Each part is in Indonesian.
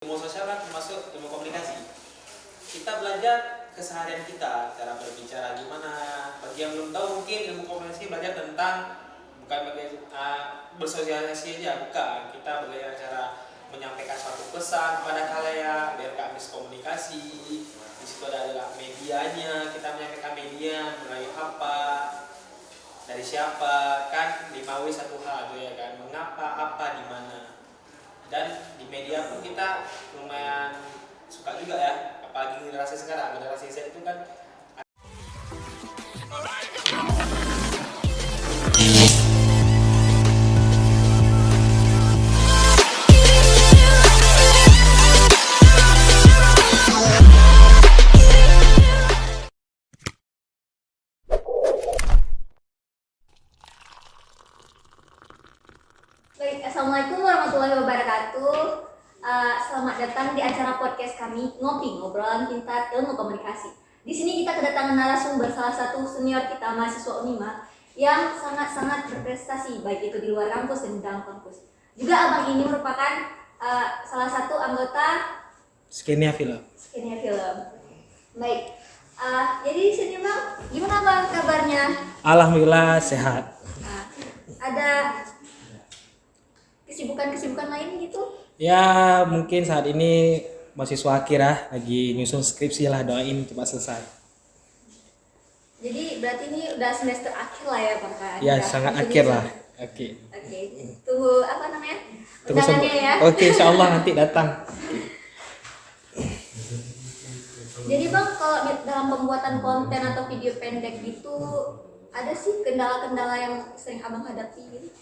Ilmu sosial kan termasuk ilmu komunikasi. Kita belajar keseharian kita, cara berbicara gimana. Bagi yang belum tahu mungkin ilmu komunikasi belajar tentang bukan bagian bersosialisasi aja, bukan. Kita belajar cara menyampaikan suatu pesan kepada khalayak biar gak miskomunikasi. Di situ ada medianya, kita menyampaikan media melalui apa, dari siapa, kan dimaui satu hal tuh ya kan, mengapa, apa, di mana. Dan di media pun kita lumayan suka juga ya, apalagi generasi sekarang, generasi Z itu kan. Baik, Assalamualaikum warahmatullahi wabarakatuh. Selamat datang di acara podcast kami Ngopi Ngobrolan Pintar Ilmu Komunikasi. Di sini kita kedatangan narasumber salah satu senior kita mahasiswa Unima yang sangat-sangat berprestasi baik itu di luar kampus dan di dalam kampus. Juga abang ini merupakan salah satu anggota Skenia Film. Baik, jadi di sini bang, gimana bang kabarnya? Alhamdulillah sehat. Ada kesibukan lain gitu? Ya mungkin saat ini mahasiswa akhir ya, lagi nyusun skripsi lah, doain cepat selesai. Jadi berarti ini udah semester akhir lah ya Bang kan? Ya Udah sangat hampir akhir gitu. lah. Oke. Oke. Tunggu apa namanya? Tunggu Undangannya ya. Oke, insyaallah nanti datang. Jadi Bang, kalau dalam pembuatan konten atau video pendek gitu ada sih kendala-kendala yang sering Abang hadapi gitu?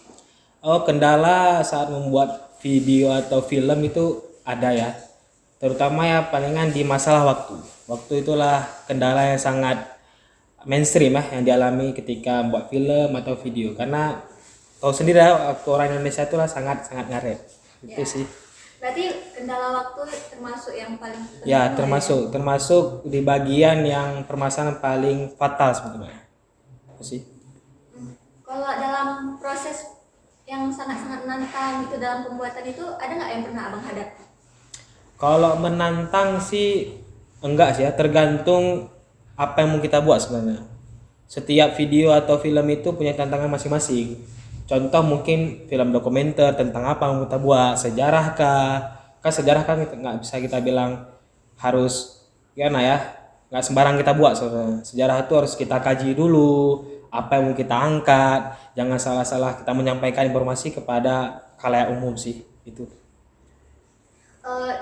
Oh, kendala saat membuat video atau film itu ada ya. Terutama ya palingan di masalah waktu. Waktu itulah kendala yang sangat mainstream ya yang dialami ketika membuat film atau video. Karena tahu sendiri ya, waktu orang Indonesia itu lah sangat ngaret. Itu Ya. sih. Berarti kendala waktu termasuk yang paling penting. Ya, lah termasuk di bagian yang permasalahan paling fatal sebetulnya. Itu sih. Kalau dalam proses yang sangat-sangat menantang gitu dalam pembuatan itu ada nggak yang pernah Abang hadapi? Kalau menantang sih enggak sih ya, tergantung apa yang mau kita buat sebenarnya. Setiap video atau film itu punya tantangan masing-masing. Contoh mungkin film dokumenter tentang apa yang mau kita buat, sejarah kah? Kan sejarah kan nggak bisa kita bilang harus gimana ya, nggak sembarang kita buat sebenarnya. Sejarah itu harus kita kaji dulu, apa yang mau kita angkat, jangan salah-salah kita menyampaikan informasi kepada khalayak umum sih itu.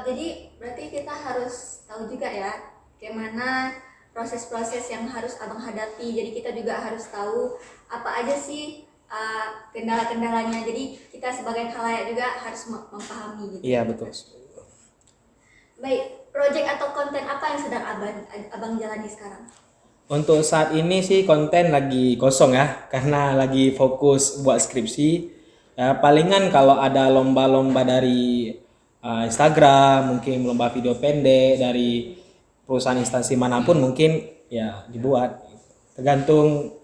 Jadi berarti kita harus tahu juga ya bagaimana proses-proses yang harus Abang hadapi. Jadi kita juga harus tahu apa aja sih kendala-kendalanya. Jadi kita sebagai khalayak juga harus memahami gitu. Iya betul. Baik, project atau konten apa yang sedang Abang jalani sekarang? Untuk saat ini sih konten lagi kosong ya, karena lagi fokus buat skripsi. Ya, palingan kalau ada lomba-lomba dari Instagram, mungkin lomba video pendek dari perusahaan instansi manapun mungkin ya dibuat. Tergantung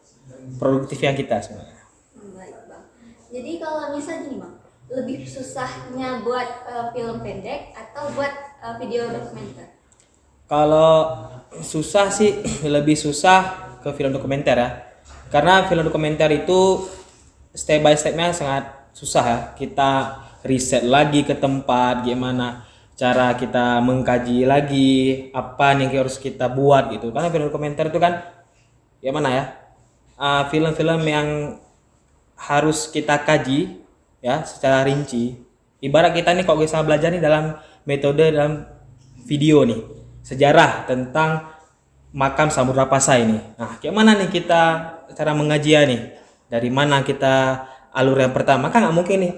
produktif yang kita sebenarnya. Baik Bang. Jadi kalau misalnya gini Bang, lebih susahnya buat film pendek atau buat video dokumenter? Kalau susah sih lebih susah ke film dokumenter ya. Karena film dokumenter itu step by stepnya sangat susah ya. Kita riset lagi ke tempat, gimana cara kita mengkaji lagi apa yang harus kita buat gitu. Karena film dokumenter itu kan gimana ya? Film-film yang harus kita kaji ya secara rinci. Ibarat kita nih kalau bisa belajar nih dalam metode dalam video nih, sejarah tentang makam Samudra ini. Nah, gimana nih kita cara mengaji nih? Dari mana kita alur yang pertama? Kan nggak mungkin nih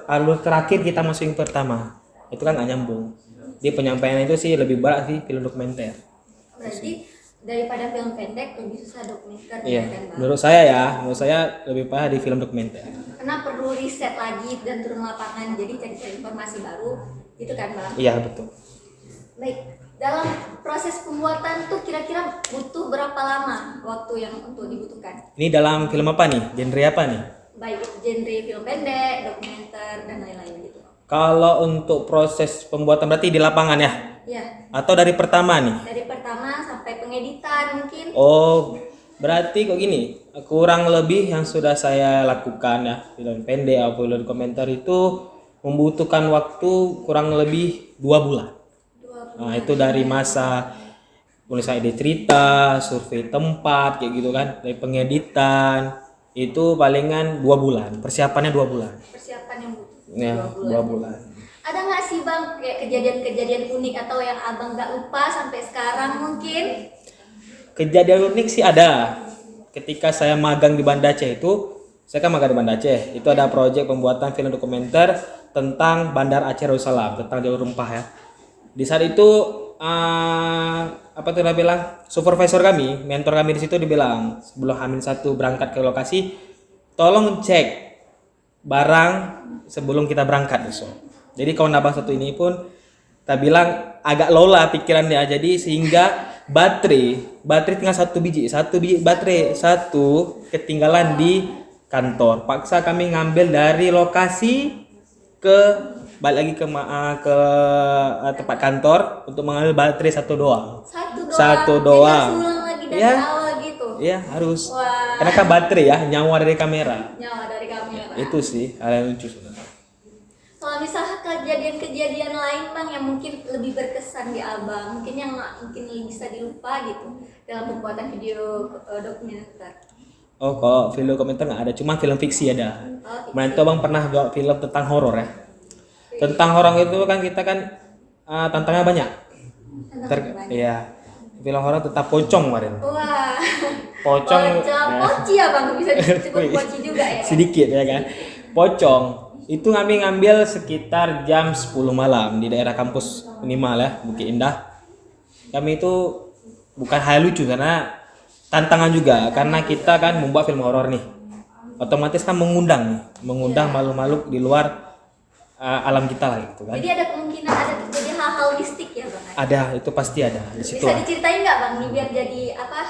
alur terakhir kita masuk yang pertama. Itu kan nggak nyambung. Di penyampaian itu sih lebih berat sih film dokumenter. Berarti daripada film pendek lebih susah dokumenter Iya. kan Bang? Menurut saya lebih parah di film dokumenter. Karena perlu riset lagi dan turun lapangan, jadi cari informasi baru, gitu kan Bang? Iya betul. Baik, dalam proses pembuatan tuh kira-kira butuh berapa lama waktu yang untuk dibutuhkan? Ini dalam film apa nih? Genre apa nih? Baik genre film pendek, dokumenter, dan lain-lain gitu. Kalau untuk proses pembuatan berarti di lapangan ya? Ya, Atau dari pertama nih? dari pertama sampai pengeditan mungkin. Oh, berarti kok gini, kurang lebih yang sudah saya lakukan ya, film pendek atau film komentar itu membutuhkan waktu kurang lebih 2 bulan. 2 bulan. Nah, itu dari masa tulisan ide cerita, survei tempat, kayak gitu kan, dari pengeditan, itu palingan 2 bulan, persiapannya 2 bulan. Persiapan yang butuh Ya, 2 bulan. 2 bulan. Ada nggak sih bang kayak kejadian-kejadian unik atau yang abang nggak lupa sampai sekarang mungkin? Kejadian unik sih ada. Ketika saya magang di Banda Aceh itu, saya kan magang di Banda Aceh. Itu ada proyek pembuatan film dokumenter tentang Bandar Aceh Darussalam, tentang jalur rempah ya. Di saat itu apa tuh dia bilang? Supervisor kami, mentor kami di situ dibilang sebelum H-1 berangkat ke lokasi, tolong cek barang sebelum kita berangkat besok. Jadi kawan abang satu ini pun kita bilang agak lola pikirannya, jadi sehingga baterai tinggal satu biji baterai satu ketinggalan di kantor. Paksa kami ngambil dari lokasi ke balik lagi ke tempat kantor untuk mengambil baterai satu doang. Satu doang. Jadi harus ulang lagi dari Ya. awal gitu. Iya harus. Wah. Karena kan baterai ya nyawa dari kamera. Nyawa dari kamera. Itu sih hal yang lucu sebenarnya. Kalau misalnya kejadian-kejadian lain bang yang mungkin lebih berkesan di abang, mungkin yang nggak mungkin bisa dilupa gitu dalam pembuatan video dokumenter. Oh, kalau film dokumenter nggak ada, cuma film fiksi ada. Oh, Kemarin itu bang pernah buat film tentang horor ya. Tentang horor itu kan kita kan tantangannya banyak. Iya. Film horor tentang pocong kemarin. Wah. Pocong. Poci ya bang, bisa disebut poci juga ya. Sedikit ya kan. Pocong. Itu ngambil sekitar jam 10 malam di daerah kampus minimal ya, Bukit Indah. Kami itu bukan hal lucu karena tantangan juga karena kita kan membuat film horor nih. Otomatis kan mengundang makhluk-makhluk di luar alam kita lah gitu kan. Jadi ada kemungkinan ada terjadi hal-hal mistik ya bang? Ada, itu pasti ada di situ. Bisa diceritain nggak bang nih biar jadi apa?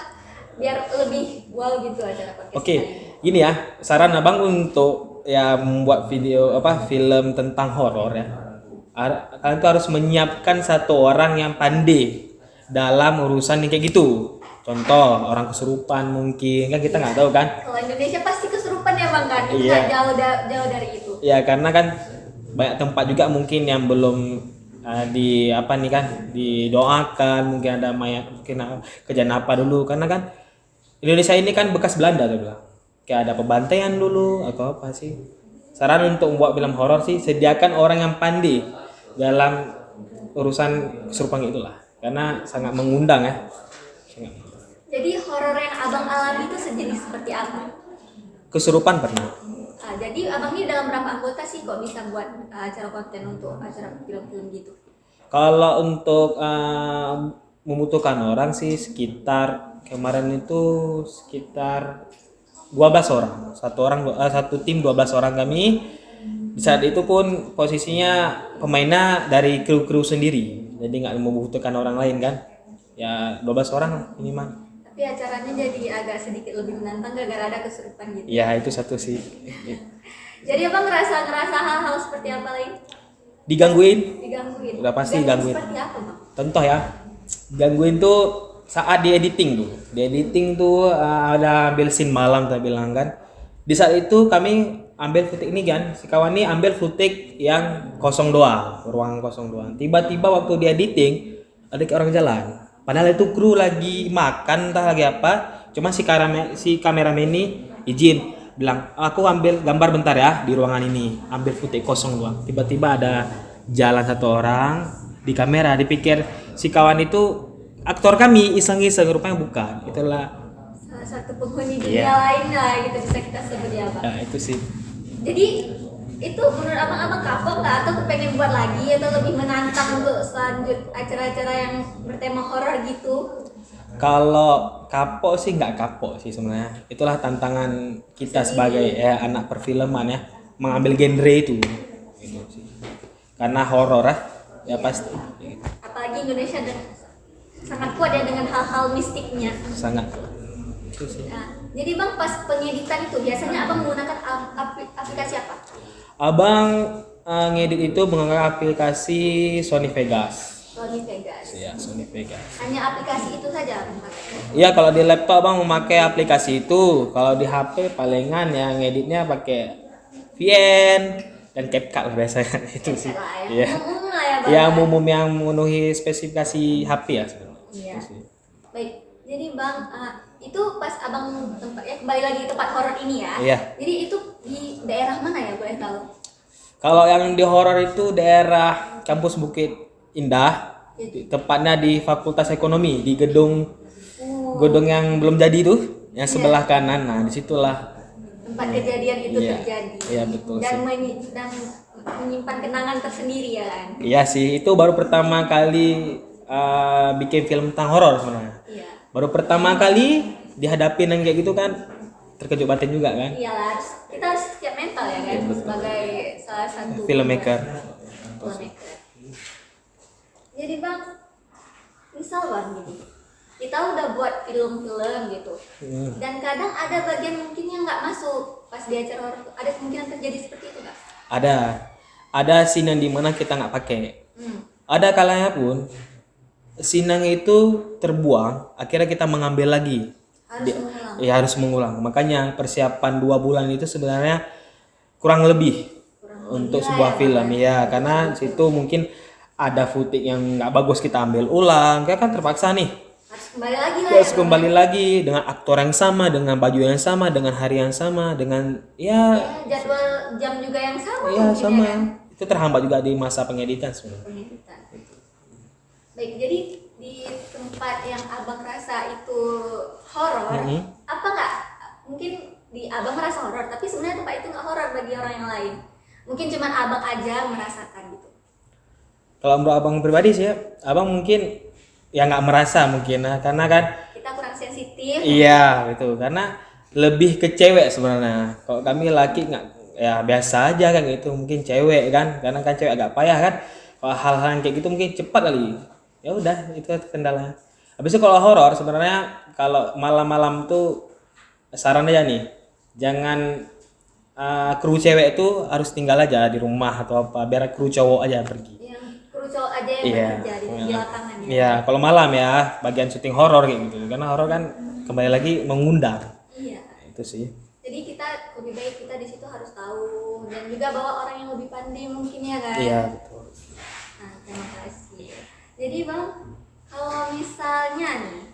Biar lebih wow gitu acara podcast. Oke, gini ya, saran abang untuk ya membuat film tentang horor ya. Kalian tuh harus menyiapkan satu orang yang pandai dalam urusan yang kayak gitu. Contoh orang kesurupan mungkin kan kita nggak tahu kan. Kalau Indonesia pasti kesurupan ya bang kan? Itu Iya. nggak jauh dari itu. Ya karena kan banyak tempat juga mungkin yang belum didoakan, mungkin ada mayat, mungkin kejadian apa dulu karena kan Indonesia ini kan bekas Belanda tuh bilang. Kayak ada pembantaian dulu atau apa sih. Saran untuk membuat film horor sih sediakan orang yang pandai dalam urusan kesurupan itulah karena sangat mengundang ya. Jadi horor yang abang alami itu sejenis seperti apa? Kesurupan pernah. Jadi abang ini dalam berapa anggota sih kok bisa buat acara konten untuk acara film-film gitu? Kalau untuk membutuhkan orang sih sekitar kemarin itu sekitar 12 orang. Satu tim 12 orang kami. Di saat itu pun posisinya pemainnya dari kru-kru sendiri. Jadi nggak membutuhkan orang lain kan. Ya 12 orang lah minimal. Tapi acaranya jadi agak sedikit lebih menantang gara-gara ada kesurupan gitu. Ya itu satu sih. Jadi abang ngerasa hal-hal seperti apa lain? Digangguin. Digangguin. Udah pasti digangguin. Seperti apa bang? Contoh ya. Gangguin tuh saat di editing tuh. Di editing tuh ada ambil scene malam kita bilang kan. Di saat itu kami ambil footage ini kan. Si kawan ini ambil footage yang kosong doang, ruangan kosong doang. Tiba-tiba waktu di editing ada kayak orang jalan. Padahal itu kru lagi makan entah lagi apa. Cuma si kameramen ini izin bilang, "Aku ambil gambar bentar ya di ruangan ini." Ambil footage kosong doang. Tiba-tiba ada jalan satu orang di kamera, dipikir si kawan itu aktor kami, iseng-iseng, rupanya bukan. Itulah Salah satu penghuni dunia lain lah gitu bisa kita sebut ya bang. ya, itu sih. Jadi itu menurut abang kapok nggak atau pengen buat lagi atau lebih menantang untuk selanjut acara-acara yang bertema horor gitu? Kalau kapok sih nggak kapok sih sebenarnya. Itulah tantangan kita sebagai anak perfilman ya, mengambil genre itu. Gitu sih. Karena horor ya pasti. Apalagi Indonesia sangat kuat ya dengan hal-hal mistiknya. Sangat. Itu sih. Nah, jadi bang pas pengeditan itu biasanya abang menggunakan aplikasi apa? Abang ngedit itu menggunakan aplikasi Sony Vegas. Sony Vegas. Ya, Sony Vegas. Hanya aplikasi itu saja memakai. Iya, kalau di laptop Bang memakai aplikasi itu. Kalau di HP palingan ya ngeditnya pakai VN dan CapCut lah biasanya itu sih. Lah Iya. Umum lah ya, Bang. Ya, umum yang memenuhi spesifikasi HP ya sebenarnya. Iya. Itu sih. Baik. Jadi Bang, itu pas Abang tempat ya kembali lagi ke tempat horor ini ya. Iya. Jadi itu di daerah mana ya boleh tahu? Kalau yang di horor itu daerah kampus Bukit Indah, tepatnya di Fakultas Ekonomi di gedung yang belum jadi tuh, yang sebelah kanan. Nah, disitulah Tempat kejadian itu Iya. terjadi. Iya, betul Dan sih. dan menyimpan kenangan tersendiri ya kan. Iya sih, itu baru pertama kali bikin film tentang horor sebenarnya. Iya. Baru pertama kali dihadapin yang kayak gitu kan, terkejut batin juga kan. Iyalah, kita harus siap mental ya kan sebagai salah satu Filmmaker. filmmaker. Jadi Bang, misal Bang gini, kita udah buat film-film gitu, dan kadang ada bagian mungkin yang nggak masuk pas di acara horor. Ada kemungkinan terjadi seperti itu nggak? Ada scene yang dimana kita nggak pakai. Ada kalanya pun scene yang itu terbuang, akhirnya kita mengambil lagi. Harus mengulang. Ya harus mengulang. Makanya persiapan 2 bulan itu sebenarnya kurang lebih untuk sebuah film ya, karena situ mungkin ada footage yang nggak bagus kita ambil ulang, kayak kan terpaksa nih. Harus kembali lagi lah. Terus kembali lagi dengan aktor yang sama, dengan baju yang sama, dengan hari yang sama, dengan Ya, jadwal jam juga yang sama. ya mungkin sama. ya kan? Itu terhambat juga di masa pengeditan sebenarnya. Pengeditan. Baik, jadi di tempat yang Abang rasa itu horor, apa nggak? Mungkin di Abang merasa horor, tapi sebenarnya tempat itu nggak horor bagi orang yang lain. Mungkin cuman Abang aja merasakan gitu. Kalau menurut abang pribadi sih, abang mungkin ya nggak merasa mungkin, karena kan Kita kurang sensitif. iya gitu, karena lebih ke cewek sebenarnya. Kalau kami laki nggak, ya biasa aja kan gitu, mungkin cewek kan, karena kan cewek agak payah kan. Kalau hal-hal yang kayak gitu mungkin cepat kali. Ya udah, itu kendala. Habis itu kalau horor sebenarnya kalau malam-malam tuh saran aja nih, jangan kru cewek itu harus tinggal aja di rumah atau apa, biar kru cowok aja pergi. Yang kru cowok aja yang Iya. bekerja di lapangan ya. Iya, kalau malam ya bagian syuting horor kayak gitu. Karena horor kan kembali lagi mengundang. Iya. Itu sih. Jadi kita lebih baik kita di situ harus tahu dan juga bawa orang yang lebih pandai mungkin ya kan. Iya, betul. Nah, terima kasih. Jadi Bang, kalau misalnya nih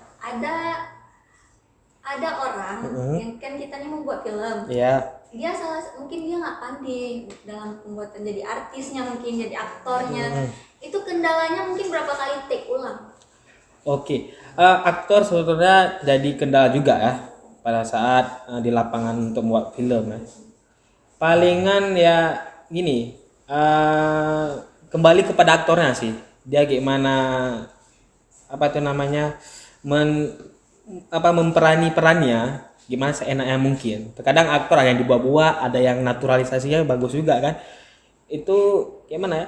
ada orang yang kan kita nih mau buat film, Iya. dia mungkin dia nggak pandai dalam pembuatan jadi artisnya, mungkin jadi aktornya. Itu kendalanya mungkin berapa kali take ulang? Oke. Aktor sebetulnya jadi kendala juga ya pada saat di lapangan untuk membuat film ya. Palingan ya gini, kembali kepada aktornya sih. Dia gimana apa itu namanya memperani perannya gimana seenaknya mungkin. Terkadang aktor yang dibuat-buat, ada yang naturalisasinya bagus juga kan. Itu gimana ya?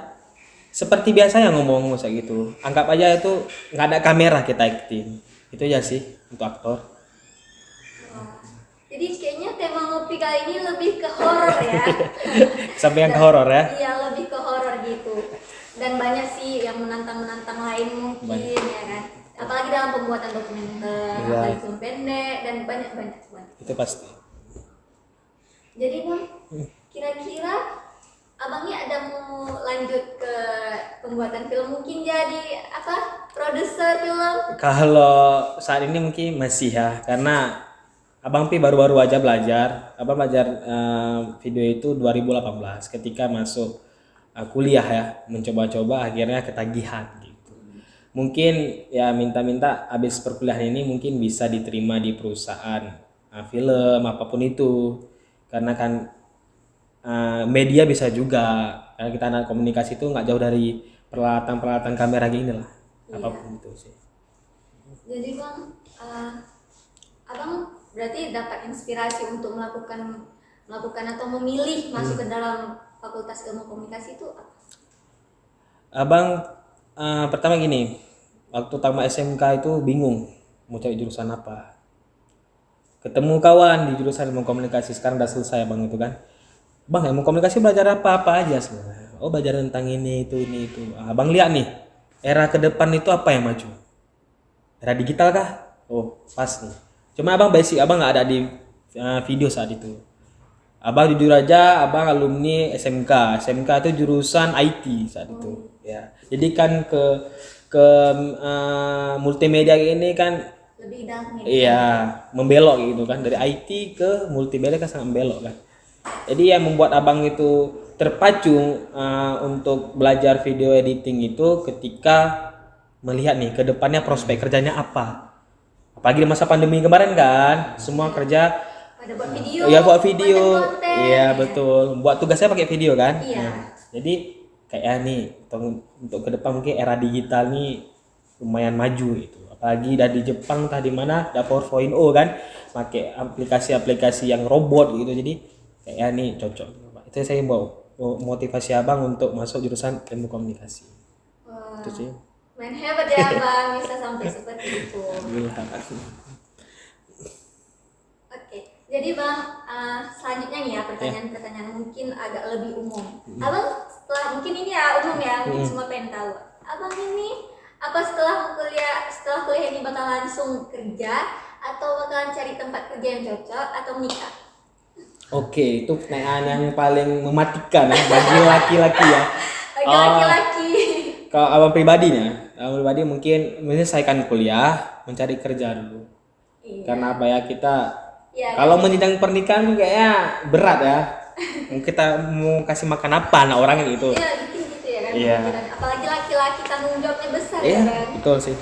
Seperti biasa yang ngomong kayak gitu. Anggap aja itu nggak ada kamera kita acting. Itu aja sih untuk aktor. Jadi kayaknya tema ngopi kali ini lebih ke horor ya. Sampai yang ke horor ya. Iya, lebih ke horor gitu. Dan banyak sih yang menantang-menantang lain mungkin ya kan. Apalagi dalam pembuatan dokumenter, Iya. apalagi film pendek dan banyak. Itu pasti. Jadi Bang, kira-kira abangnya ada mau lanjut ke pembuatan film, mungkin jadi produser film? Kalau saat ini mungkin masih ya, karena Abang Pi baru-baru aja belajar. Abang belajar video itu 2018 ketika masuk kuliah ya, mencoba-coba akhirnya ketagihan gitu. Mungkin ya minta-minta habis perkuliahan ini mungkin bisa diterima di perusahaan film apapun itu. Karena kan media bisa juga, karena kita anak komunikasi itu nggak jauh dari peralatan kamera gini lah. Apapun itu sih. Jadi Bang, abang berarti dapat inspirasi untuk melakukan atau memilih masuk ke dalam Fakultas Ilmu Komunikasi itu apa? Abang pertama gini, waktu tamat SMK itu bingung mau cari jurusan apa. Ketemu kawan di jurusan ilmu komunikasi, sekarang udah selesai abang itu kan. Bang, ilmu komunikasi belajar apa aja sebenarnya. Oh belajar tentang ini itu. Abang lihat nih, era ke depan itu apa yang maju? Era digital kah? Oh pas nih. Cuma abang basic, abang nggak ada di video saat itu. Abang jujur aja, abang alumni SMK. SMK itu jurusan IT saat itu. Ya. Jadi kan ke multimedia ini kan Lebih dalam iya membelok gitu kan, dari IT ke multimedia kan sangat membelok kan. Jadi yang membuat abang itu terpacu untuk belajar video editing itu ketika melihat nih ke depannya prospek kerjanya apa. Apalagi di masa pandemi kemarin kan, semua kerja pada buat video. ya buat video. konten-konten, Iya ya. betul. Buat tugasnya pakai video kan. Iya. Nah, jadi kayak nih untuk ke depan mungkin era digital nih lumayan maju itu. Apalagi dari Jepang tadi mana ada 4.0 kan, pakai aplikasi-aplikasi yang robot gitu. Jadi kayak nih cocok. Itu saya mau motivasi abang untuk masuk jurusan ilmu komunikasi. Wah, Itu sih. main hebat ya bang, bisa sampai seperti itu. Oke, jadi bang, selanjutnya nih ya pertanyaan-pertanyaan mungkin agak lebih umum. Abang setelah mungkin ini ya umum ya, mungkin semua pengen tahu. Abang ini apa setelah kuliah ini bakal langsung kerja atau bakalan cari tempat kerja yang cocok atau menikah? Oke, itu pertanyaan yang paling mematikan ya bagi laki-laki ya. Bagi laki-laki. Kalau abang pribadinya, mungkin menyelesaikan kuliah, mencari kerja dulu. Iya. Karena apa ya kita Iya, kalau menjenjang pernikahan kayaknya berat ya. Kita mau kasih makan apa anak orang gitu. Iya, gitu ya kan. Iya. Pikiran. Apalagi laki-laki tanggung jawabnya besar Iya, ya kan. betul sih.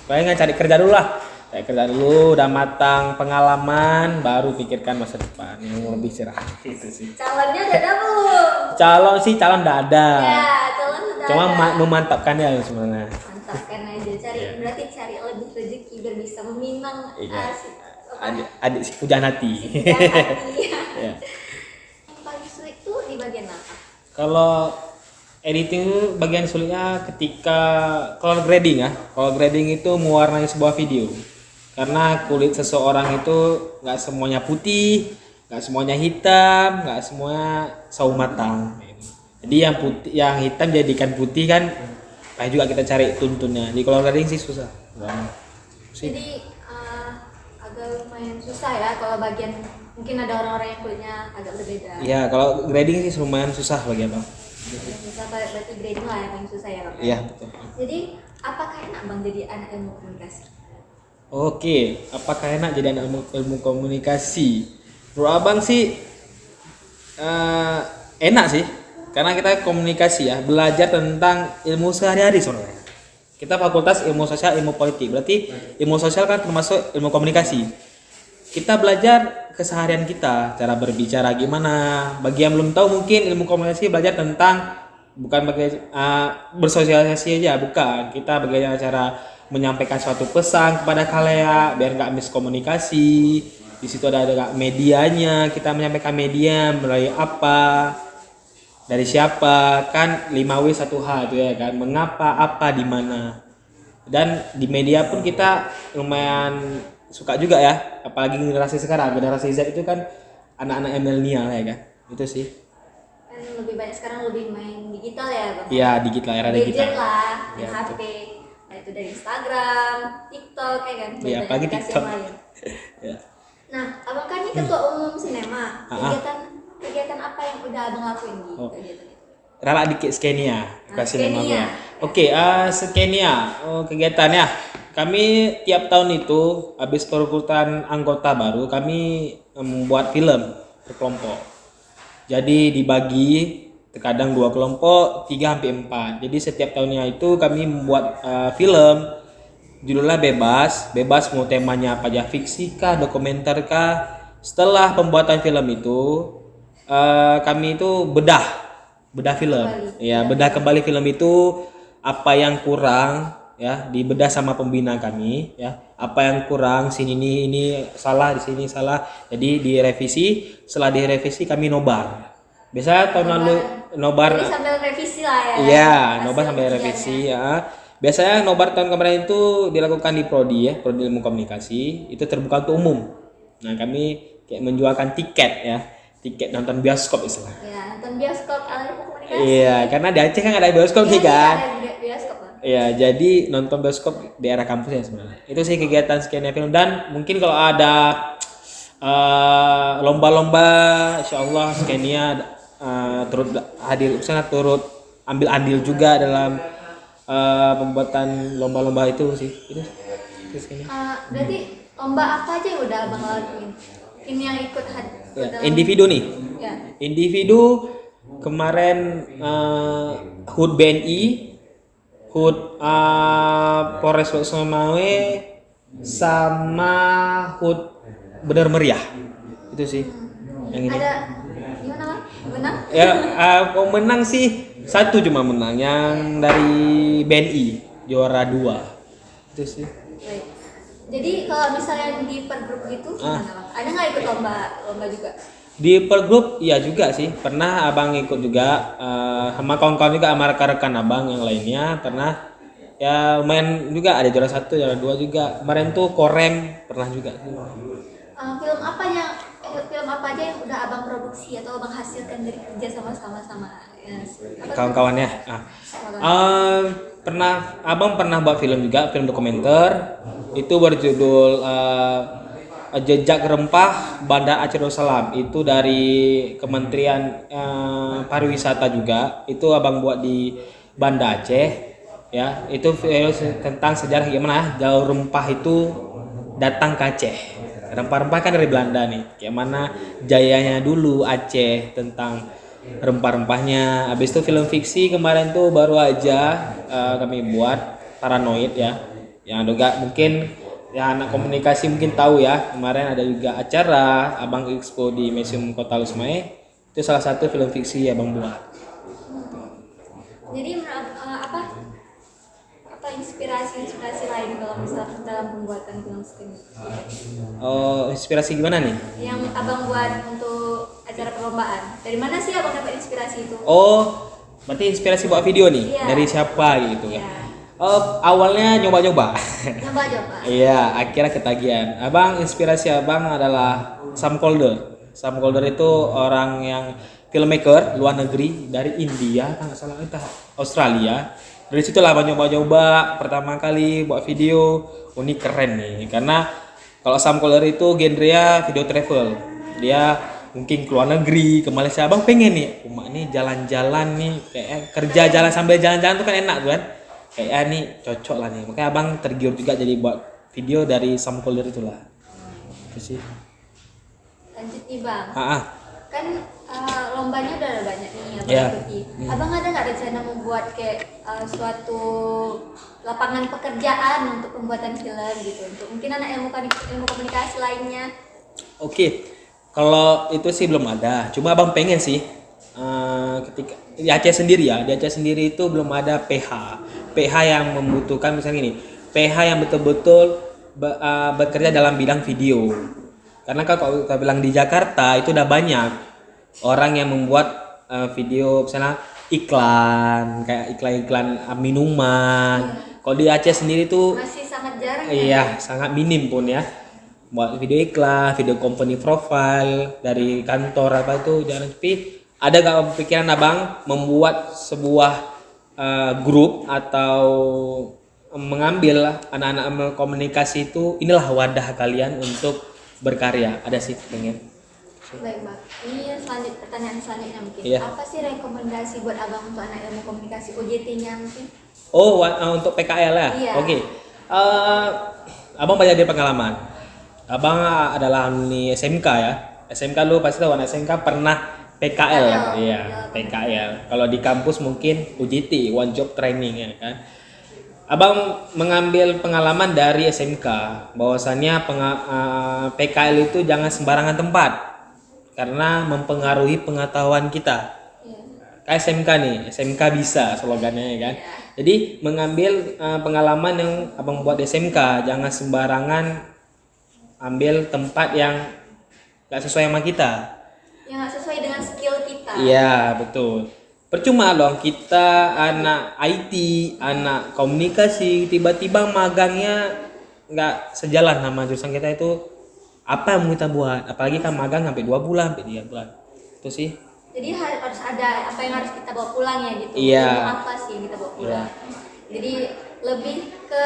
Kayaknya cari kerja dulu lah. Cari kerja dulu, udah matang pengalaman, baru pikirkan masa depan yang lebih cerah. Itu sih. Calonnya udah ada belum? Calon udah ada. Ya, calon udah Cuma ada. memantapkannya sebenarnya. Mantapkan aja, berarti cari lebih rezeki biar bisa meminang Iya. apa, Adik si pujaan hati. hati. Ya. Yang paling sulit tuh di bagian apa? Kalau editing itu bagian sulitnya ketika color grading ya. Color grading itu mewarnai sebuah video. Karena kulit seseorang itu nggak semuanya putih, nggak semuanya hitam, nggak semuanya sawo matang. Jadi yang putih, yang hitam jadikan putih kan, kayak juga kita cari tuntunnya. Di color grading sih susah. Jadi agak lumayan susah ya kalau bagian mungkin ada orang-orang yang kulitnya agak berbeda. Iya, kalau grading sih lumayan susah bagi abang. Yang susah berarti grading lah yang paling susah ya bang. Iya betul. Jadi apakah enak bang jadi anak ilmu komunikasi? Oke, apakah enak jadi anak ilmu komunikasi? Menurut abang sih enak sih, karena kita komunikasi ya, belajar tentang ilmu sehari-hari sebenarnya. Kita fakultas ilmu sosial, ilmu politik, berarti ilmu sosial kan termasuk ilmu komunikasi. Kita belajar keseharian kita, cara berbicara gimana. Bagi yang belum tahu mungkin ilmu komunikasi belajar tentang bukan bersosialisasi aja, bukan. Kita bagaimana cara menyampaikan suatu pesan kepada khalayak biar nggak miskomunikasi. Di situ ada medianya, kita menyampaikan media melalui apa, dari siapa, kan 5W1H itu ya kan, mengapa, apa, di mana. Dan di media pun kita lumayan suka juga ya, apalagi generasi sekarang, generasi Z itu kan anak-anak milenial ya kan, itu sih. Kan lebih banyak sekarang lebih main digital ya bang. Iya, digital, era Gadget digital. lah, Ya, HP, nah, itu dari Instagram, TikTok ya kan, Iya, banyak apalagi aplikasi TikTok. yang lain. Ya. Nah, abang kan ini ketua umum sinema. Kegiatan apa yang udah abang lakuin di kegiatan itu? Rala dikit Skenia, kasih nama Skenia. gua. Oke, Skenia, kegiatannya kami tiap tahun itu habis perekrutan anggota baru kami membuat film berkelompok. Jadi dibagi terkadang 2 kelompok, 3 sampai 4. Jadi setiap tahunnya itu kami membuat film, judulnya bebas mau temanya apa aja, fiksi kah, dokumenter kah. Setelah pembuatan film itu kami itu bedah film. Ya, bedah kembali film itu apa yang kurang ya, dibedah sama pembina kami ya. Apa yang kurang sini ini salah, di sini salah. Jadi direvisi, setelah direvisi kami nobar. Biasa tahun lalu nobar. Jadi sambil revisi lah ya. Iya, hasil nobar sampai ujiannya. revisi ya. Biasanya nobar tahun kemarin itu dilakukan di prodi ya, prodi ilmu komunikasi, itu terbuka untuk umum. Nah, kami kayak menjualkan tiket ya. tiket nonton bioskop istilahnya. Ya, nonton bioskop ala ilmu komunikasi. Iya, karena di Aceh kan ada bioskop nih Iya, kan. ada bioskop Bang. Iya, jadi nonton bioskop di daerah kampus ya sebenarnya. Itu sih kegiatan Skenia Film, dan mungkin kalau ada lomba-lomba, insyaallah Skenia turut hadir, misalnya turut ambil andil juga dalam pembuatan lomba-lomba itu sih. Itu Skenia. Berarti lomba apa aja yang udah Abang lakuin? Ini yang ikut Ya, dalam individu nih. ya. Individu kemarin HUT BNI, HUT Polres Loksmawe, sama HUT Benar Meriah. Itu sih yang ini. Ada gimana Bang? Menang? Ya, pemenang sih satu cuma menang, yang dari BNI juara 2. Itu sih. Baik. Jadi kalau misalnya di per grup gitu gimana Bang? Ada nggak ikut lomba juga? Di per grup iya juga sih, pernah abang ikut juga sama kawan-kawan juga, sama rekan-rekan abang yang lainnya pernah. Ya lumayan juga, ada juara 1, juara 2 juga. Kemarin tuh Korem pernah juga. Film apa aja yang udah Abang produksi atau Abang hasilkan dari kerja sama ya, Kawan-kawannya. Abang pernah buat film juga, film dokumenter. Itu berjudul Jejak Rempah Banda Aceh Darussalam. Itu dari Kementerian Pariwisata juga. Itu abang buat di Banda Aceh. Ya, itu film tentang sejarah gimana jalur rempah itu datang ke Aceh. Rempah-rempah kan dari Belanda nih. Kayak mana jayanya dulu Aceh tentang rempah-rempahnya. Habis itu film fiksi kemarin tuh baru aja kami buat Paranoid ya. Yang juga mungkin ya anak komunikasi mungkin tahu ya. Kemarin ada juga acara Abang Expo di Museum Kota Lusmae. Itu salah satu film fiksi yang Abang buat. Jadi apa inspirasi lain kalau misalnya dalam pembuatan film Skenia? Oh, inspirasi gimana nih? Yang Abang buat untuk acara perlombaan. Dari mana sih Abang dapat inspirasi itu? Oh, berarti inspirasi buat video nih? Iya. Dari siapa gitu ya? Iya. Oh, awalnya nyoba-nyoba. Coba. Iya, akhirnya ketagihan. Abang, inspirasi abang adalah Sam Kolder. Sam Kolder itu orang yang filmmaker luar negeri dari India, nggak salah, entah Australia. Dari situ lah abang nyoba-nyoba pertama kali buat video. Oh, ini keren nih, karena kalau Sam Kolder itu genrenya video travel. Dia mungkin ke luar negeri, ke Malaysia. Abang pengen nih, Uma nih jalan-jalan nih, kayak kerja jalan sambil jalan-jalan tuh kan enak tuh kan. Kayak nih cocok lah nih. Makanya abang tergiur juga jadi buat video dari Sam Kolder itulah. Itu sih. Lanjut nih Bang. Kan lombanya udah ada banyak nih Abang Yeah. ikuti. Abang ada nggak rencana membuat kayak suatu lapangan pekerjaan untuk pembuatan film gitu? Untuk mungkin anak ilmu komunikasi lainnya. Oke. Kalau itu sih belum ada. Cuma abang pengen sih ketika di Aceh sendiri ya, di Aceh sendiri itu belum ada PH yang membutuhkan misalnya gini, PH yang betul-betul bekerja dalam bidang video. Karena kalau kita bilang di Jakarta itu udah banyak orang yang membuat video misalnya iklan, kayak iklan-iklan minuman. Kalau di Aceh sendiri tuh Masih sangat jarang iya, sangat minim pun ya. Buat video iklan, video company profile dari kantor apa itu jangan. Tapi ada gak pikiran abang membuat sebuah grup atau mengambil anak-anak komunikasi itu, inilah wadah kalian untuk berkarya? Ada sih pengen. Baik Bang, ini pertanyaan selanjutnya mungkin. Iya. Apa sih rekomendasi buat Abang untuk anak ilmu komunikasi OJT-nya mungkin? Oh, untuk PKL ya? Iya. Oke. Abang banyak dari pengalaman. Abang adalah alumni SMK ya. SMK lu pasti tahu, anak SMK pernah PKL ya? Iya, PKL. Kalau di kampus mungkin UJT, One Job Training ya kan. Abang mengambil pengalaman dari SMK bahwasannya PKL itu jangan sembarangan tempat karena mempengaruhi pengetahuan kita. Kayak SMK nih, SMK bisa slogannya ya kan. Jadi mengambil pengalaman yang abang buat di SMK, jangan sembarangan ambil tempat yang gak sesuai sama kita. Yang nggak sesuai dengan skill kita. Iya betul. Percuma dong kita anak IT, anak komunikasi, tiba-tiba magangnya nggak sejalan sama jurusan kita itu, apa yang mau kita buat? Apalagi kan magang sampai 2 bulan, sampai 3 bulan. Itu sih. Jadi harus ada apa yang harus kita bawa pulang ya gitu. Iya. Ilmu apa sih yang kita bawa pulang. Jadi lebih ke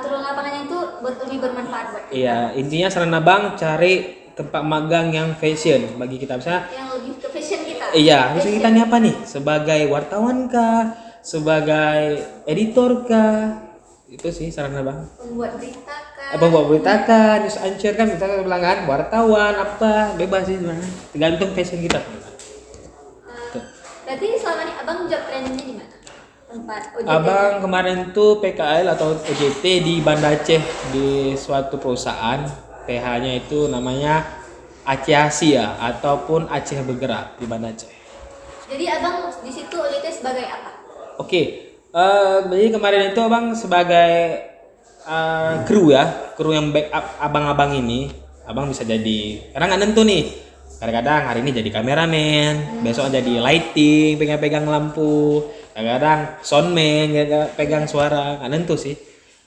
turun lapangannya itu lebih bermanfaat buat kita. Iya, intinya saran abang cari tempat magang yang fashion bagi kita misalnya. Yang lebih ke fashion kita. Iya, fashion kita ini apa nih? Sebagai wartawan kah? Sebagai editor kah? Itu sih saran abang. Pembuat berita kan. Pembuat berita kan, news anchor kan, kita bilang kan, wartawan apa, bebas sih sebenarnya. Tergantung fashion kita. Berarti selama ini abang job trainingnya di mana? Tempat OJT. Abang kemarin tuh PKL atau OJT di Banda Aceh di suatu perusahaan. PH-nya itu namanya Aceh Asia ataupun Aceh Bergerak di Banda Aceh. Jadi abang di situ OJT sebagai apa? Oke, jadi kemarin itu abang sebagai kru ya, kru yang backup abang-abang ini. Abang bisa jadi, karena nggak nentu nih. Kadang-kadang hari ini jadi kameramen, besok jadi lighting, pegang-pegang lampu. Kadang-kadang soundman, pegang suara, nggak nentu sih.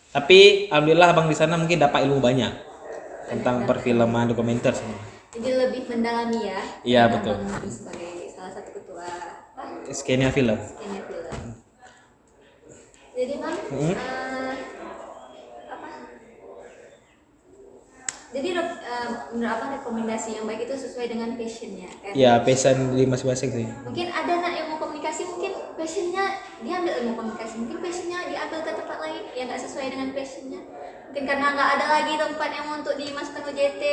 Tapi alhamdulillah abang di sana mungkin dapat ilmu banyak tentang perfilman dokumenter semua. Jadi lebih mendalami ya. Iya, Karena betul. abang itu sebagai salah satu ketua apa? Skenia film. Skena film. Jadi bang, apa? Jadi menurut apa rekomendasi yang baik itu sesuai dengan passionnya kan? Ya, passion di masing-masing sih. Mungkin ada anak ilmu komunikasi, mungkin passionnya diambil ilmu komunikasi, mungkin passionnya diambil ke tempat lain yang nggak sesuai dengan passionnya. Mungkin karena nggak ada lagi tempat yang untuk dimasukkan OJT.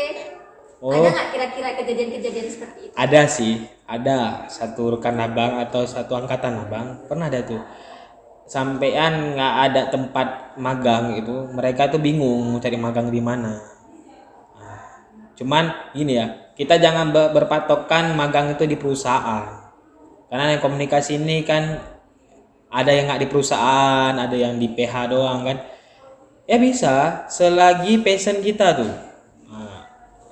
Ada nggak kira-kira kejadian-kejadian seperti itu? Ada sih, ada satu rekan abang atau satu angkatan abang pernah ada tuh. Sampean nggak ada tempat magang itu, mereka tuh bingung mau cari magang di mana. Nah, cuman gini ya, kita jangan berpatokan magang itu di perusahaan. Karena yang komunikasi ini kan ada yang nggak di perusahaan, ada yang di PH doang kan. Ya bisa, selagi passion kita tuh.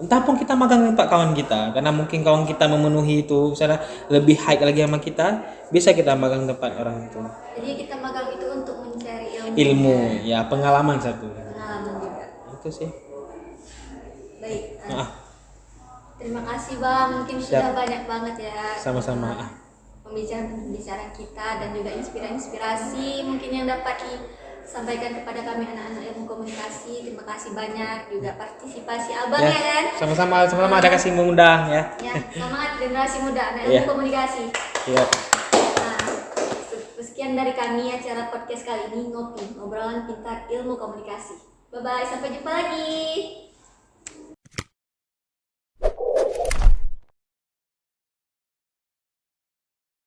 Entah pun kita magang tempat kawan kita, karena mungkin kawan kita memenuhi itu, misalnya lebih high lagi sama kita, bisa kita magang tempat orang itu. Jadi kita magang itu untuk mencari ilmu. Ilmu, ya pengalaman satu. Pengalaman juga. Itu sih. Baik. Terima kasih bang, mungkin sudah banyak banget ya. Sama-sama. Pembicaraan kita dan juga inspirasi mungkin yang dapat disampaikan kepada kami anak-anak ilmu komunikasi. Terima kasih banyak juga partisipasi abang ya kan. Sama-sama ada kasih mengundang ya. Ya, semangat generasi muda anak ilmu komunikasi. Iya. Nah, sekian dari kami acara podcast kali ini, Ngopi, ngobrolan pintar ilmu komunikasi. Bye bye, sampai jumpa lagi.